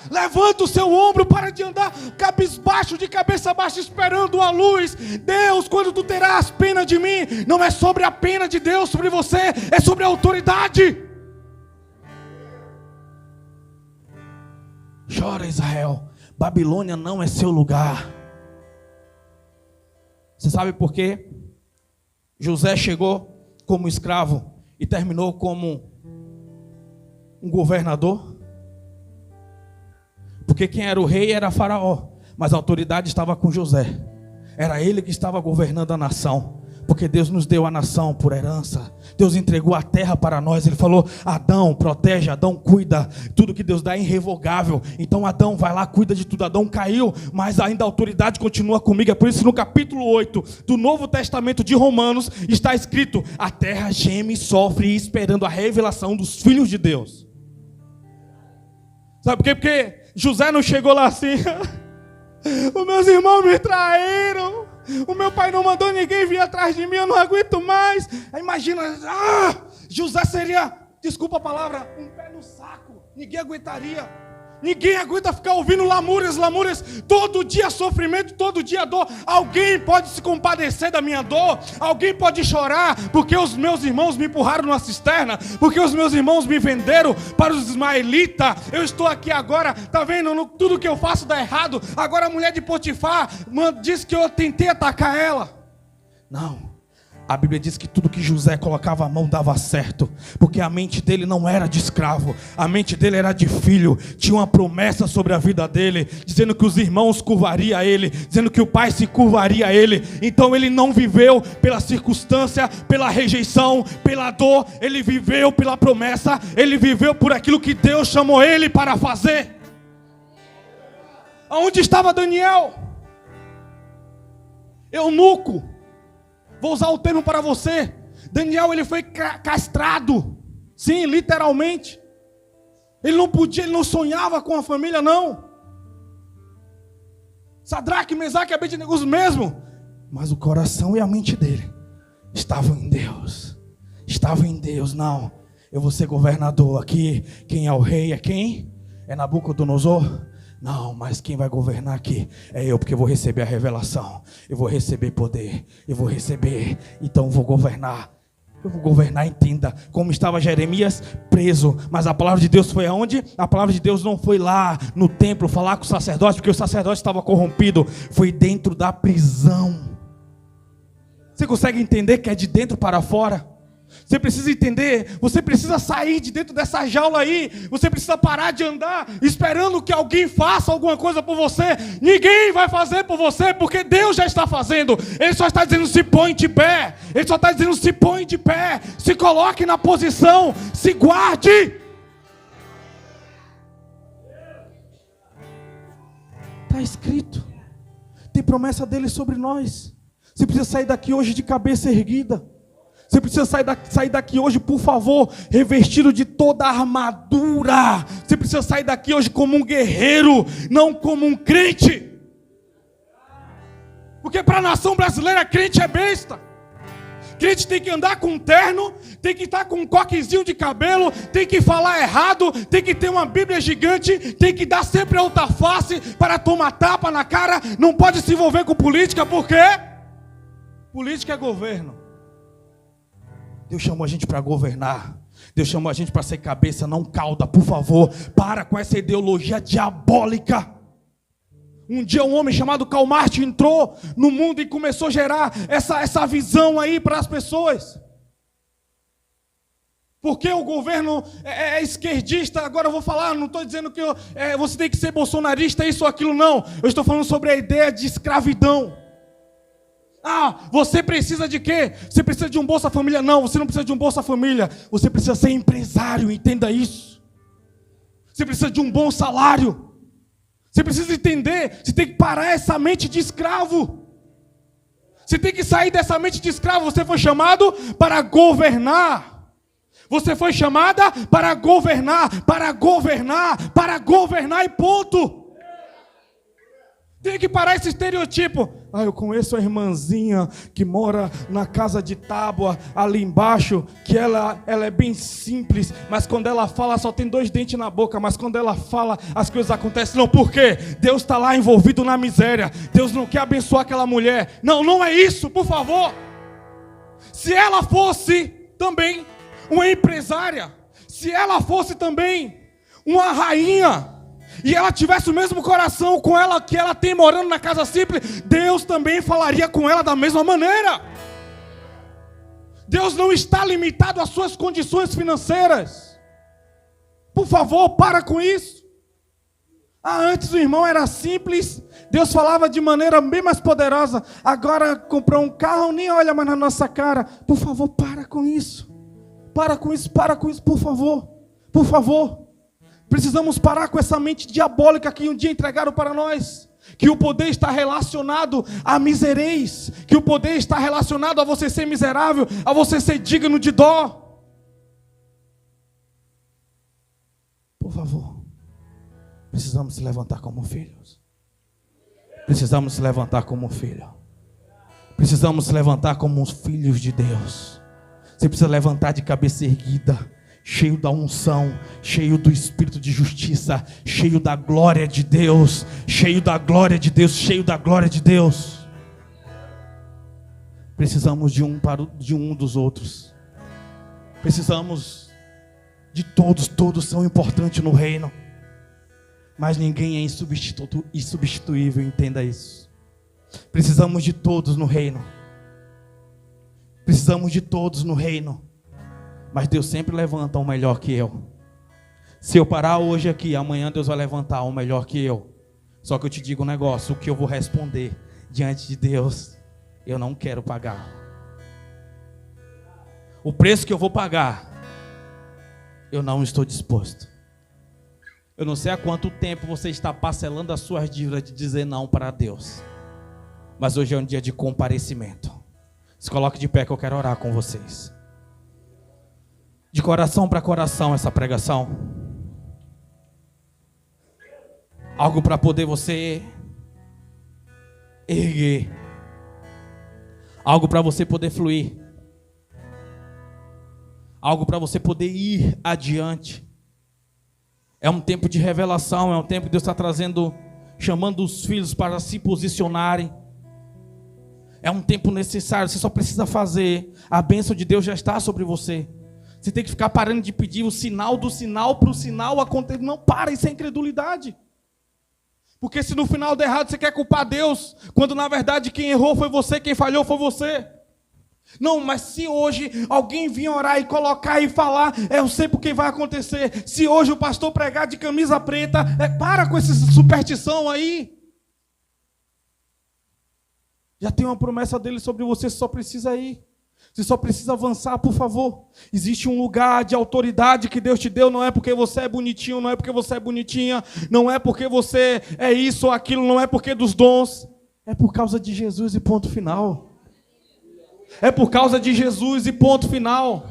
Levanta o seu ombro, para de andar cabisbaixo, de cabeça baixa, esperando a luz. Deus, quando tu terás pena de mim, não é sobre a pena de Deus sobre você, é sobre a autoridade. Chora, Israel, Babilônia não é seu lugar. Você sabe por quê? José chegou como escravo e terminou como um governador. Porque quem era o rei era Faraó, mas a autoridade estava com José. Era ele que estava governando a nação. Porque Deus nos deu a nação por herança. Deus entregou a terra para nós. Ele falou: Adão, protege, Adão, cuida. Tudo que Deus dá é irrevogável. Então Adão vai lá, cuida de tudo. Adão caiu, mas ainda a autoridade continua comigo. É por isso que no capítulo 8 do Novo Testamento de Romanos está escrito: a terra geme, sofre, esperando a revelação dos filhos de Deus. Sabe por quê? Porque José não chegou lá assim: os meus irmãos me traíram, o meu pai não mandou ninguém vir atrás de mim, eu não aguento mais. Aí imagina, José seria, desculpa a palavra, um pé no saco. Ninguém aguentaria. Ninguém aguenta ficar ouvindo lamúrias, todo dia sofrimento, todo dia dor. Alguém pode se compadecer da minha dor? Alguém pode chorar porque os meus irmãos me empurraram numa cisterna? Porque os meus irmãos me venderam para os ismaelitas? Eu estou aqui agora, tá vendo? Tudo que eu faço dá errado. Agora a mulher de Potifar disse que eu tentei atacar ela. Não. A Bíblia diz que tudo que José colocava a mão dava certo, porque a mente dele não era de escravo, a mente dele era de filho. Tinha uma promessa sobre a vida dele, dizendo que os irmãos curvariam a ele, dizendo que o pai se curvaria a ele. Então ele não viveu pela circunstância, pela rejeição, pela dor. Ele viveu pela promessa, ele viveu por aquilo que Deus chamou ele para fazer. Aonde estava Daniel? Eunuco. Vou usar o termo para você. Daniel, ele foi castrado. Sim, literalmente. Ele não podia, ele não sonhava com a família, não. Sadraque, Mesaque e Abednego os mesmos. Mas o coração e a mente dele estavam em Deus. Estavam em Deus. Não, eu vou ser governador aqui. Quem é o rei é quem? É Nabucodonosor? Não, mas quem vai governar aqui é eu, porque eu vou receber a revelação, eu vou receber poder, eu vou receber, então eu vou governar. Eu vou governar, entenda, como estava Jeremias preso, mas a palavra de Deus foi aonde? A palavra de Deus não foi lá no templo falar com o sacerdote, porque o sacerdote estava corrompido, foi dentro da prisão. Você consegue entender que é de dentro para fora? Você precisa entender, você precisa sair de dentro dessa jaula aí. Você precisa parar de andar esperando que alguém faça alguma coisa por você. Ninguém vai fazer por você, porque Deus já está fazendo. Ele só está dizendo: se põe de pé. Ele só está dizendo: se põe de pé, se coloque na posição, se guarde. Está escrito, tem promessa dele sobre nós. Você precisa sair daqui hoje de cabeça erguida. Você precisa sair daqui hoje, por favor, revestido de toda a armadura. Você precisa sair daqui hoje como um guerreiro, não como um crente. Porque para a nação brasileira, crente é besta. Crente tem que andar com um terno, tem que estar com um coquezinho de cabelo, tem que falar errado, tem que ter uma Bíblia gigante, tem que dar sempre a outra face para tomar tapa na cara. Não pode se envolver com política, porque política é governo. Deus chamou a gente para governar. Deus chamou a gente para ser cabeça, não cauda. Por favor, para com essa ideologia diabólica. Um dia um homem chamado Karl Marx entrou no mundo e começou a gerar essa visão aí para as pessoas. Porque o governo é esquerdista. Agora eu vou falar, não estou dizendo que você tem que ser bolsonarista, isso ou aquilo, não. Eu estou falando sobre a ideia de escravidão. Você precisa de quê? Você precisa de um Bolsa Família? Não, você não precisa de um Bolsa Família. Você precisa ser empresário, entenda isso. Você precisa de um bom salário. Você precisa entender, você tem que parar essa mente de escravo. Você tem que sair dessa mente de escravo. Você foi chamado para governar. Você foi chamada para governar, para governar, para governar e ponto. Tem que parar esse estereotipo. Eu conheço a irmãzinha que mora na casa de tábua ali embaixo, que ela é bem simples, mas quando ela fala só tem 2 dentes na boca, mas quando ela fala as coisas acontecem. Não, por quê? Deus está lá envolvido na miséria. Deus não quer abençoar aquela mulher. Não, não é isso, por favor. Se ela fosse também uma empresária, se ela fosse também uma rainha, e ela tivesse o mesmo coração com ela que ela tem morando na casa simples, Deus também falaria com ela da mesma maneira. Deus não está limitado às suas condições financeiras. Por favor, para com isso. Antes o irmão era simples, Deus falava de maneira bem mais poderosa. Agora comprou um carro, nem olha mais na nossa cara. Por favor, para com isso. Para com isso, por favor. Por favor. Precisamos parar com essa mente diabólica que um dia entregaram para nós. Que o poder está relacionado à miserez. Que o poder está relacionado a você ser miserável, a você ser digno de dó. Por favor. Precisamos se levantar como filhos. Precisamos se levantar como filho. Precisamos se levantar como os filhos de Deus. Você precisa levantar de cabeça erguida, cheio da unção, cheio do Espírito de justiça, cheio da glória de Deus, cheio da glória de Deus, cheio da glória de Deus. Precisamos de um dos outros. Precisamos de todos. Todos são importantes no reino. Mas ninguém é insubstituível, entenda isso. Precisamos de todos no reino. Precisamos de todos no reino. Mas Deus sempre levanta um melhor que eu. Se eu parar hoje aqui, amanhã Deus vai levantar um melhor que eu. Só que eu te digo um negócio, o que eu vou responder diante de Deus, eu não quero pagar. O preço que eu vou pagar, eu não estou disposto. Eu não sei há quanto tempo você está parcelando as suas dívidas de dizer não para Deus. Mas hoje é um dia de comparecimento. Se coloque de pé que eu quero orar com vocês. De coração para coração essa pregação. Algo para poder você erguer. Algo para você poder fluir. Algo para você poder ir adiante. É um tempo de revelação, é um tempo que Deus está trazendo, chamando os filhos para se posicionarem. É um tempo necessário, você só precisa fazer. A bênção de Deus já está sobre você. Você tem que ficar parando de pedir o sinal do sinal para o sinal acontecer. Não, para, isso é incredulidade. Porque se no final der errado, você quer culpar Deus, quando na verdade quem errou foi você, quem falhou foi você. Não, mas se hoje alguém vir orar e colocar e falar, eu sei porque vai acontecer. Se hoje o pastor pregar de camisa preta, para com essa superstição aí. Já tem uma promessa dele sobre você, você só precisa ir. Você só precisa avançar, por favor. Existe um lugar de autoridade que Deus te deu, não é porque você é bonitinho, não é porque você é bonitinha, não é porque você é isso ou aquilo, não é porque dos dons. É por causa de Jesus e ponto final. É por causa de Jesus e ponto final.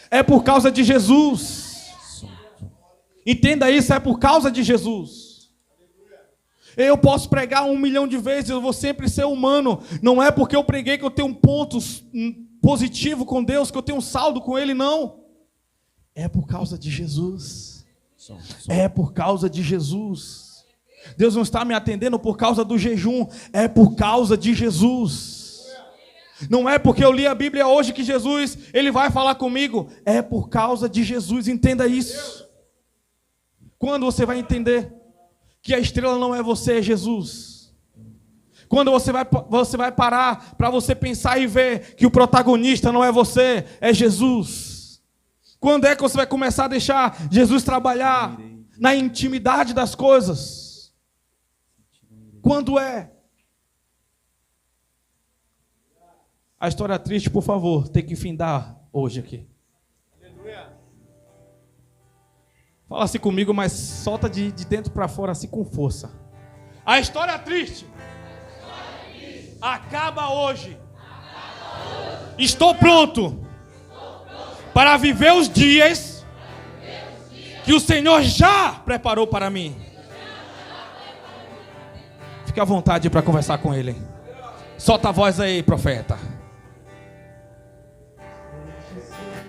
É por causa de Jesus. Entenda isso, é por causa de Jesus. Eu posso pregar 1 milhão de vezes, eu vou sempre ser humano. Não é porque eu preguei que eu tenho um ponto positivo com Deus, que eu tenho um saldo com Ele, não. É por causa de Jesus. É por causa de Jesus. Deus não está me atendendo por causa do jejum, é por causa de Jesus. Não é porque eu li a Bíblia hoje que Jesus, Ele vai falar comigo. É por causa de Jesus, entenda isso. Quando você vai entender que a estrela não é você, é Jesus. Quando você vai parar para você pensar e ver que o protagonista não é você, é Jesus. Quando é que você vai começar a deixar Jesus trabalhar na intimidade das coisas? Quando é? A história triste, por favor, tem que findar hoje aqui. Aleluia. Fala assim comigo, mas solta de dentro para fora assim com força. A história triste acaba hoje. Estou pronto para viver os dias que o Senhor já preparou para mim. Fique à vontade para conversar com Ele. Solta a voz aí, profeta.